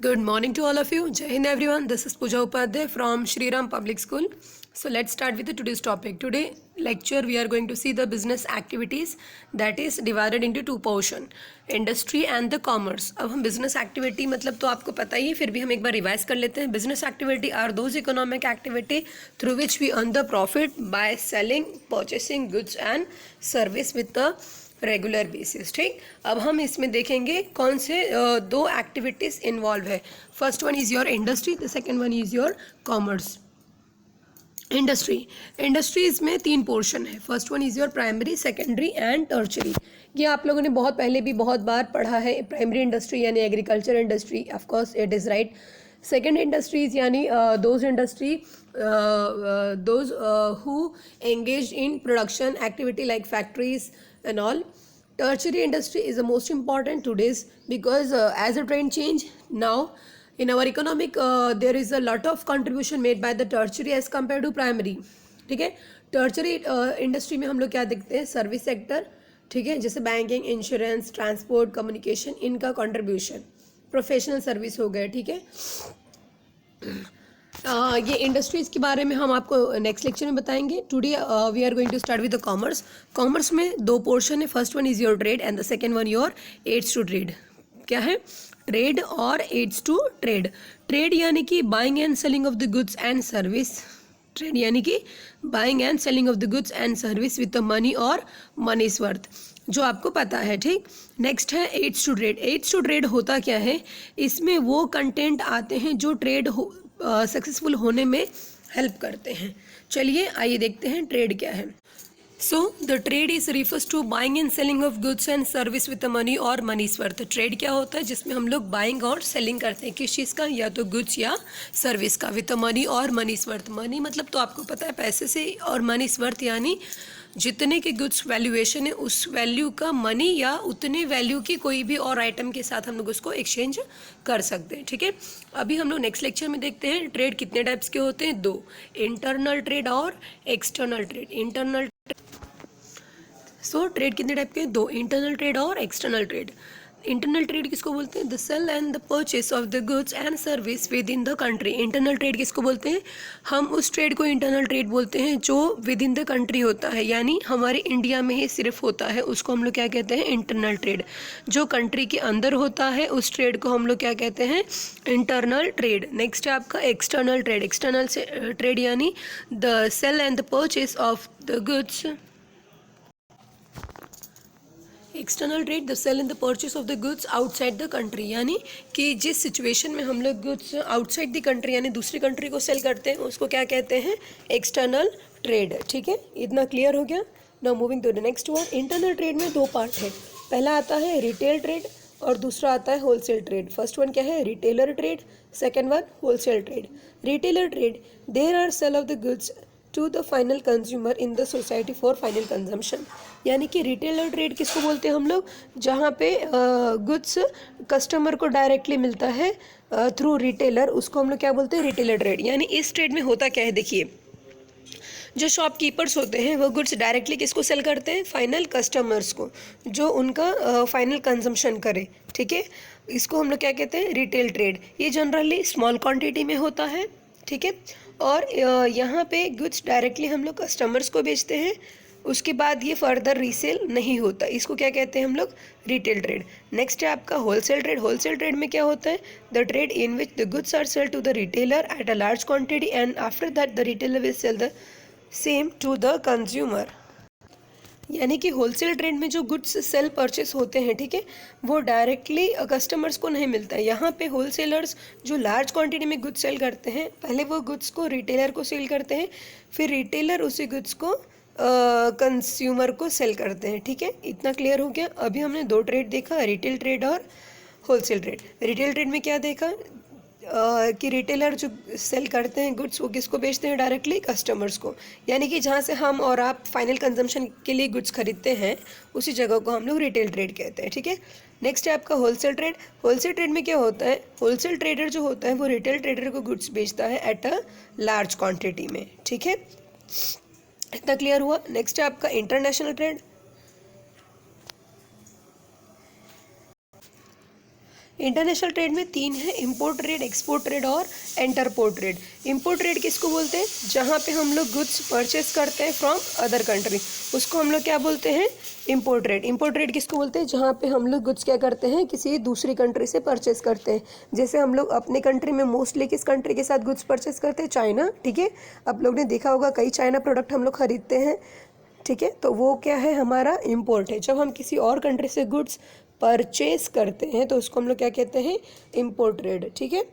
Good morning to all of you. Jai Hind everyone. This is Pooja Upadhyay from Shri Ram Public School. So let's start with today's topic. Today lecture we are going to see the business activities that is divided into two portion, industry and the commerce. अब हम business activity मतलब तो आपको पता ही है, फिर भी हम एक बार रिवाइज कर लेते हैं. Business activity are those economic activity through which we earn the profit by selling, purchasing goods and service with the regular basis. ठीक, अब हम इसमें देखेंगे कौन से दो एक्टिविटीज़ इन्वॉल्व है. First one is your industry, the second one is your commerce. Industry इसमें तीन पोर्शन है. First one is your primary, secondary and tertiary. ये आप लोगों ने बहुत पहले भी बहुत बार पढ़ा है. प्राइमरी इंडस्ट्री यानी agriculture industry, of course it is right. Second industries यानी those industry those who engage in production activity like factories and all. Tertiary industry is the most important today's because as a trend change now in our economic there is a lot of contribution made by the tertiary as compared to primary. ठीक है, tertiary industry में हम लोग क्या देखते हैं, service sector. ठीक है, जैसे बैंकिंग, इंश्योरेंस, ट्रांसपोर्ट, कम्युनिकेशन, इनका कंट्रीब्यूशन. प्रोफेशनल सर्विस हो गए. ठीक है, ये इंडस्ट्रीज़ के बारे में हम आपको नेक्स्ट लेक्चर में बताएंगे. Today we are going to start with the commerce. Commerce में दो पोर्शन है. First one is your trade and the second one your aids to trade. क्या है, ट्रेड और एड्स टू ट्रेड. ट्रेड यानी कि buying and selling of the goods and service. Trade यानी कि buying and selling of the goods and service with the money और money's worth, जो आपको पता है. ठीक, नेक्स्ट है aids to trade. Aids to trade होता क्या है, इसमें वो कंटेंट आते हैं जो ट्रेड सक्सेसफुल होने में हेल्प करते हैं. चलिए आइए देखते हैं ट्रेड क्या है. So the trade is refers to buying and selling of goods and service with the money और मनीज वर्थ. ट्रेड क्या होता है, जिसमें हम लोग बाइंग और सेलिंग करते हैं. किस चीज़ का, या तो गुड्स या सर्विस का, विद द मनी और मनीज वर्थ. मनी मतलब तो आपको पता है पैसे से, और मनीज वर्थ यानी जितने के गुड्स वैल्यूएशन है उस वैल्यू का मनी या उतने वैल्यू की कोई भी और आइटम के साथ हम लोग उसको एक्सचेंज कर सकते हैं. ठीक है, अभी हम लोग नेक्स्ट लेक्चर में देखते हैं ट्रेड कितने टाइप्स के होते हैं. दो, इंटरनल ट्रेड और एक्सटर्नल ट्रेड. इंटरनल ट्रेड कितने टाइप के, दो, इंटरनल ट्रेड और एक्सटर्नल ट्रेड. इंटरनल ट्रेड किसको बोलते हैं, the sale and the purchase of the goods and service within the country. Internal trade किसको बोलते हैं, हम उस ट्रेड को इंटरनल ट्रेड बोलते हैं जो विद इन द कंट्री होता है, यानी हमारे इंडिया में ही सिर्फ होता है. उसको हम लोग क्या कहते हैं, इंटरनल ट्रेड. जो कंट्री के अंदर होता है उस ट्रेड को हम लोग क्या कहते हैं, इंटरनल ट्रेड. नेक्स्ट है आपका एक्सटर्नल ट्रेड. एक्सटर्नल ट्रेड यानी the sale and the purchase of the goods. External trade, the sale and the purchase of the goods outside the country. यानी कि जिस सिचुएशन में हम लोग गुड्स आउटसाइड द कंट्री यानी दूसरी कंट्री को सेल करते हैं उसको क्या कहते हैं, एक्सटर्नल ट्रेड. ठीक है, इतना क्लियर हो गया. Now moving to the next one. Internal trade में दो पार्ट है. पहला आता है रिटेल ट्रेड और दूसरा आता है होलसेल ट्रेड. फर्स्ट वन क्या है, retailer trade. Second one wholesale trade. Retailer trade, there are sale of the goods to the final consumer in the society for final consumption. यानी कि रिटेलर ट्रेड किसको बोलते हैं हम लोग, जहाँ पे गुड्स कस्टमर को डायरेक्टली मिलता है थ्रू रिटेलर, उसको हम लोग क्या बोलते हैं, रिटेलर ट्रेड. यानी इस ट्रेड में होता क्या है, देखिए, जो शॉपकीपर्स होते हैं वो गुड्स डायरेक्टली किसको सेल करते हैं, फाइनल कस्टमर्स को, जो उनका फाइनल कंजम्पशन करे. ठीक है, इसको हम लोग क्या कहते हैं, रिटेल ट्रेड. ये जनरली स्मॉल क्वांटिटी में होता है. ठीक है, और यहाँ पे गुड्स डायरेक्टली हम लोग कस्टमर्स को बेचते हैं, उसके बाद ये फर्दर रीसेल नहीं होता. इसको क्या कहते हैं हम लोग, रिटेल ट्रेड. नेक्स्ट है आपका होलसेल ट्रेड. होलसेल ट्रेड में क्या होता है, the trade in which the goods are sell to the retailer at a large quantity and after that the retailer will sell the same to the consumer. यानी कि wholesale trade में जो goods sale purchase होते हैं, ठीक है, वो directly customers को नहीं मिलता है. यहाँ पे होलसेलर्स जो लार्ज क्वांटिटी में गुड्स सेल करते हैं, पहले वो गुड्स को रिटेलर को सेल करते हैं, फिर रिटेलर उसी गुड्स को कंज्यूमर को सेल करते हैं. ठीक है, इतना क्लियर हो गया. अभी हमने दो ट्रेड देखा, रिटेल ट्रेड और होलसेल ट्रेड. रिटेल ट्रेड में क्या देखा कि रिटेलर जो सेल करते हैं गुड्स वो किसको बेचते हैं, डायरेक्टली कस्टमर्स को. यानी कि जहाँ से हम और आप फाइनल कंजम्पशन के लिए गुड्स खरीदते हैं उसी जगह को हम लोग रिटेल ट्रेड कहते हैं. ठीक है, नेक्स्ट है आपका होलसेल ट्रेड. होलसेल ट्रेड में क्या होता है, होलसेल ट्रेडर जो होता है वो रिटेल ट्रेडर को गुड्स बेचता है एट अ लार्ज क्वान्टिटी में. ठीक है, इतना क्लियर हुआ. नेक्स्ट है आपका इंटरनेशनल ट्रेड. इंटरनेशनल ट्रेड में 3 है, इंपोर्ट ट्रेड, एक्सपोर्ट ट्रेड और इंटरपोर्ट ट्रेड। इंपोर्ट ट्रेड किसको बोलते हैं? जहाँ पे हम लोग गुड्स परचेस करते हैं फ्रॉम अदर कंट्री, उसको हम लोग क्या बोलते हैं? Import trade. इंपोर्ट ट्रेड किसको बोलते हैं? जहाँ पे हम लोग गुड्स क्या करते हैं? किसी दूसरी कंट्री से परचेस करते हैं। जैसे हम लोग अपने कंट्री में मोस्टली किस कंट्री के साथ गुड्स परचेस करते हैं? चाइना, ठीक है। आप लोग ने देखा होगा कई चाइना प्रोडक्ट हम लोग खरीदते हैं, ठीक है। तो वो क्या है? हमारा इंपोर्ट है। जब हम किसी और कंट्री से गुड्स परचेस करते हैं तो उसको हम लोग क्या कहते हैं? इंपोर्ट ट्रेड, ठीक है।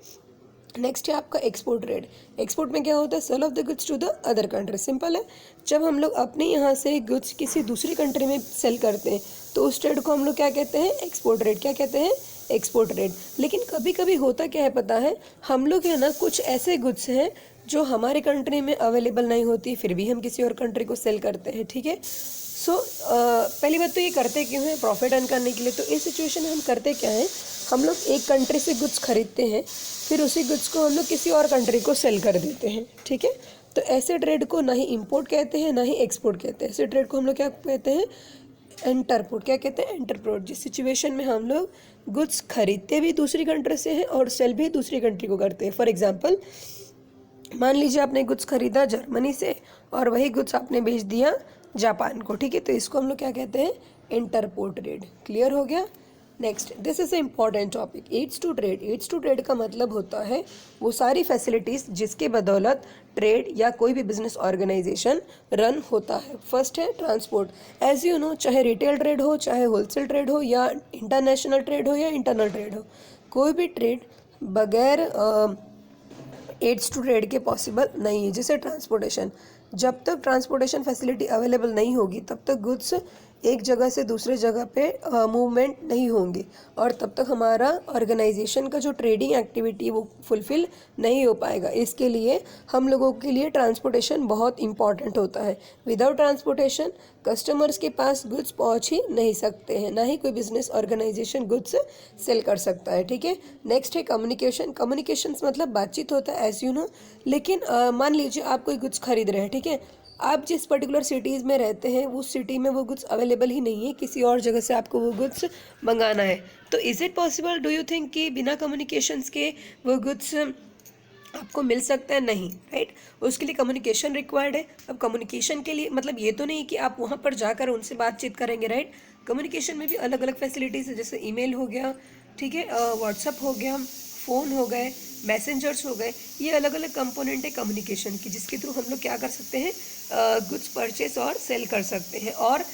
नेक्स्ट है आपका एक्सपोर्ट ट्रेड। एक्सपोर्ट में क्या होता है? Sale of the goods to the other country. Simple है, जब हम लोग अपने यहाँ से गुड्स किसी दूसरी कंट्री में सेल करते हैं तो उस ट्रेड को हम लोग क्या कहते हैं? Export trade. क्या कहते हैं? Export trade. लेकिन कभी कभी होता क्या है पता है? हम लोग है ना, कुछ ऐसे गुड्स हैं जो हमारे कंट्री में अवेलेबल नहीं होती, फिर भी हम किसी और कंट्री को सेल करते हैं, ठीक है। सो पहली बात तो ये करते क्यों हैं? प्रॉफिट अर्न करने के लिए। तो इस सिचुएशन में हम करते क्या है? हम लोग एक कंट्री से गुड्स खरीदते हैं, फिर उसी गुड्स को हम लोग किसी और कंट्री को सेल कर देते हैं, ठीक है। तो ऐसे ट्रेड को ना ही इंपोर्ट कहते हैं ना ही एक्सपोर्ट कहते हैं। ऐसे ट्रेड को हम लोग क्या कहते हैं? इंटरपोर्ट। क्या कहते हैं? इंटरपोर्ट। जिस सिचुएशन में हम लोग गुड्स खरीदते भी दूसरी कंट्री से हैं और सेल भी दूसरी कंट्री को करते हैं। फॉर एग्जाम्पल, मान लीजिए आपने गुड्स खरीदा जर्मनी से और वही गुड्स आपने बेच दिया जापान को, ठीक है। तो इसको हम लोग क्या कहते हैं? Interport trade. क्लियर हो गया? Next, this is a important topic, aids to trade. Aids to trade का मतलब होता है वो सारी फैसिलिटीज़ जिसके बदौलत ट्रेड या कोई भी बिजनेस ऑर्गेनाइजेशन रन होता है। फर्स्ट है ट्रांसपोर्ट। एज यू नो, चाहे रिटेल ट्रेड हो, चाहे होलसेल ट्रेड हो, या इंटरनेशनल ट्रेड हो या इंटरनल ट्रेड हो, कोई भी ट्रेड बगैर एड्स टू ट्रेड के पॉसिबल नहीं है। जैसे ट्रांसपोर्टेशन, जब तक ट्रांसपोर्टेशन फैसिलिटी अवेलेबल नहीं होगी तब तक गुड्स एक जगह से दूसरे जगह पे मूवमेंट नहीं होंगी और तब तक हमारा ऑर्गेनाइजेशन का जो ट्रेडिंग एक्टिविटी वो फुलफिल नहीं हो पाएगा। इसके लिए हम लोगों के लिए ट्रांसपोर्टेशन बहुत इंपॉर्टेंट होता है। विदाउट ट्रांसपोर्टेशन कस्टमर्स के पास गुड्स पहुंच ही नहीं सकते हैं, ना ही कोई बिजनेस ऑर्गेनाइजेशन गुड्स सेल कर सकता है, ठीक है। नेक्स्ट है कम्युनिकेशन। कम्युनिकेशंस मतलब बातचीत होता है, एज यू नो। लेकिन मान लीजिए आप कोई गुड्स खरीद रहे हैं, ठीक है। आप जिस पर्टिकुलर सिटीज़ में रहते हैं उस सिटी में वो गुड्स अवेलेबल ही नहीं है, किसी और जगह से आपको वो गुड्स मंगाना है। तो is it possible, do you think कि बिना कम्युनिकेशंस के वो गुड्स आपको मिल सकता है? नहीं, राइट। उसके लिए कम्युनिकेशन रिक्वायर्ड है। अब कम्युनिकेशन के लिए मतलब ये तो नहीं कि आप वहाँ पर जाकर उनसे बातचीत करेंगे, राइट। कम्युनिकेशन में भी अलग अलग फैसिलिटीज़ है, जैसे ईमेल हो गया, ठीक है, व्हाट्सअप हो गया, फ़ोन हो गए, मैसेंजर्स हो गए। ये अलग अलग कंपोनेंट है कम्युनिकेशन की, जिसके थ्रू हम लोग क्या कर सकते हैं? गुड्स परचेस और सेल कर सकते हैं। और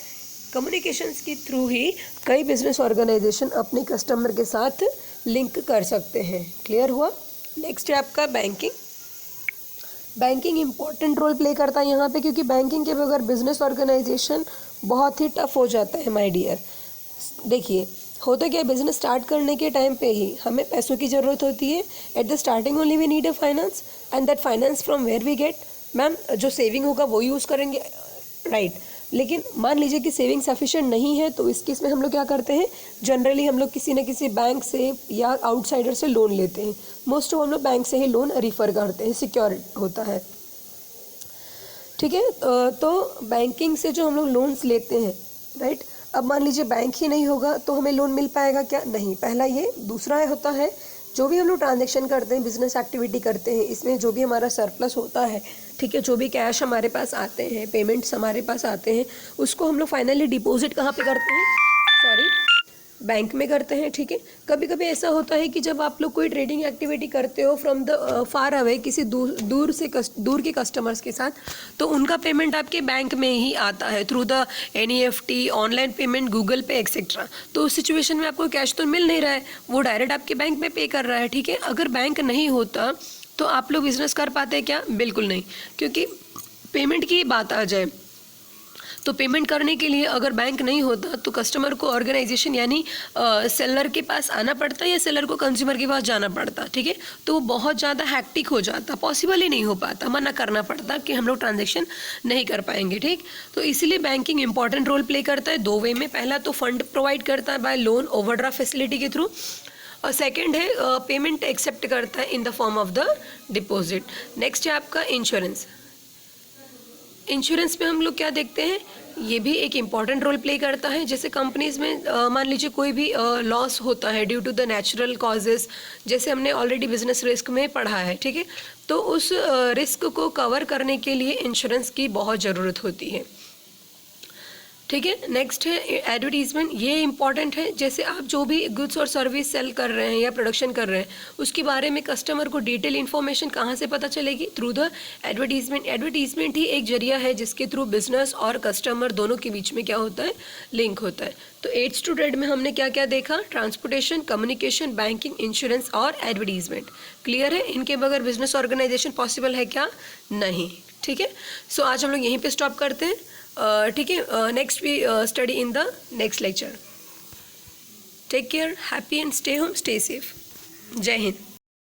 कम्युनिकेशंस के थ्रू ही कई बिजनेस ऑर्गेनाइजेशन अपने कस्टमर के साथ लिंक कर सकते हैं। क्लियर हुआ? नेक्स्ट है आपका banking. Banking important role play करता है यहाँ पे, क्योंकि बैंकिंग के बगैर बिजनेस ऑर्गेनाइजेशन बहुत ही टफ हो जाता है माय डियर। देखिए, होता क्या है, बिजनेस स्टार्ट करने के टाइम पे ही हमें पैसों की ज़रूरत होती है। At the starting only we need a finance, and that finance from where we get? Ma'am, जो सेविंग होगा वो यूज़ करेंगे, राइट। लेकिन मान लीजिए कि सेविंग सफिशिएंट नहीं है, तो इस केस में हम लोग क्या करते हैं? जनरली हम लोग किसी न किसी बैंक से या आउटसाइडर से लोन लेते हैं। मोस्ट ऑफ हम लोग बैंक से ही लोन रिफ़र करते हैं, सिक्योर होता है, ठीक है। तो बैंकिंग से जो हम लोग लोन्स लेते हैं, राइट। अब मान लीजिए बैंक ही नहीं होगा तो हमें लोन मिल पाएगा क्या? नहीं। पहला ये। दूसरा होता है, जो भी हम लोग ट्रांजैक्शन करते हैं, बिजनेस एक्टिविटी करते हैं, इसमें जो भी हमारा सरप्लस होता है, ठीक है, जो भी कैश हमारे पास आते हैं, पेमेंट्स हमारे पास आते हैं, उसको हम लोग फाइनली डिपॉजिट कहाँ पे करते हैं? सॉरी, बैंक में करते हैं, ठीक है। कभी कभी ऐसा होता है कि जब आप लोग कोई ट्रेडिंग एक्टिविटी करते हो फ्रॉम द फार अवे, किसी दूर के कस्टमर्स के साथ, तो उनका पेमेंट आपके बैंक में ही आता है through the NEFT, online payment, Google पे एक्सेट्रा। तो उस सिचुएशन में आपको कैश तो मिल नहीं रहा है, वो डायरेक्ट आपके बैंक में पे कर रहा है, ठीक है। अगर बैंक नहीं होता तो आप लोग बिजनेस कर पाते क्या? बिल्कुल नहीं। क्योंकि पेमेंट की बात आ जाए तो पेमेंट करने के लिए अगर बैंक नहीं होता तो कस्टमर को ऑर्गेनाइजेशन यानी सेलर के पास आना पड़ता या सेलर को कंज्यूमर के पास जाना पड़ता, ठीक है। तो वो बहुत ज़्यादा हैक्टिक हो जाता, पॉसिबल ही नहीं हो पाता, मना करना पड़ता कि हम लोग ट्रांजेक्शन नहीं कर पाएंगे, ठीक। तो इसीलिए बैंकिंग इंपॉर्टेंट रोल प्ले करता है दो वे में। पहला तो फंड प्रोवाइड करता है बाय लोन, ओवरड्राफ्ट फैसिलिटी के थ्रू, और सेकेंड है पेमेंट एक्सेप्ट करता है in the form of the deposit. Next है आपका इंश्योरेंस। इंश्योरेंस में हम लोग क्या देखते हैं, ये भी एक इम्पॉर्टेंट रोल प्ले करता है। जैसे कंपनीज में मान लीजिए कोई भी लॉस होता है due to the natural causes, जैसे हमने ऑलरेडी बिजनेस रिस्क में पढ़ा है, ठीक है, तो उस रिस्क को कवर करने के लिए इंश्योरेंस की बहुत ज़रूरत होती है, ठीक है। नेक्स्ट है एडवर्टीजमेंट, ये इंपॉर्टेंट है। जैसे आप जो भी गुड्स और सर्विस सेल कर रहे हैं या प्रोडक्शन कर रहे हैं, उसके बारे में कस्टमर को डिटेल इन्फॉर्मेशन कहाँ से पता चलेगी, थ्रू द एडवर्टीजमेंट। एडवर्टीजमेंट ही एक जरिया है जिसके थ्रू बिजनेस और कस्टमर दोनों के बीच में क्या होता है, लिंक होता है। तो 8th स्टूडेंट में हमने क्या क्या देखा, ट्रांसपोर्टेशन, कम्युनिकेशन, बैंकिंग, इंश्योरेंस और एडवर्टीजमेंट। क्लियर है, इनके बगैर बिजनेस ऑर्गेनाइजेशन पॉसिबल है क्या, नहीं, ठीक है। सो आज हम लोग यहीं पे स्टॉप करते हैं, ठीक है। Next we study in the next lecture. Take care, happy and stay home, stay safe. जय हिंद।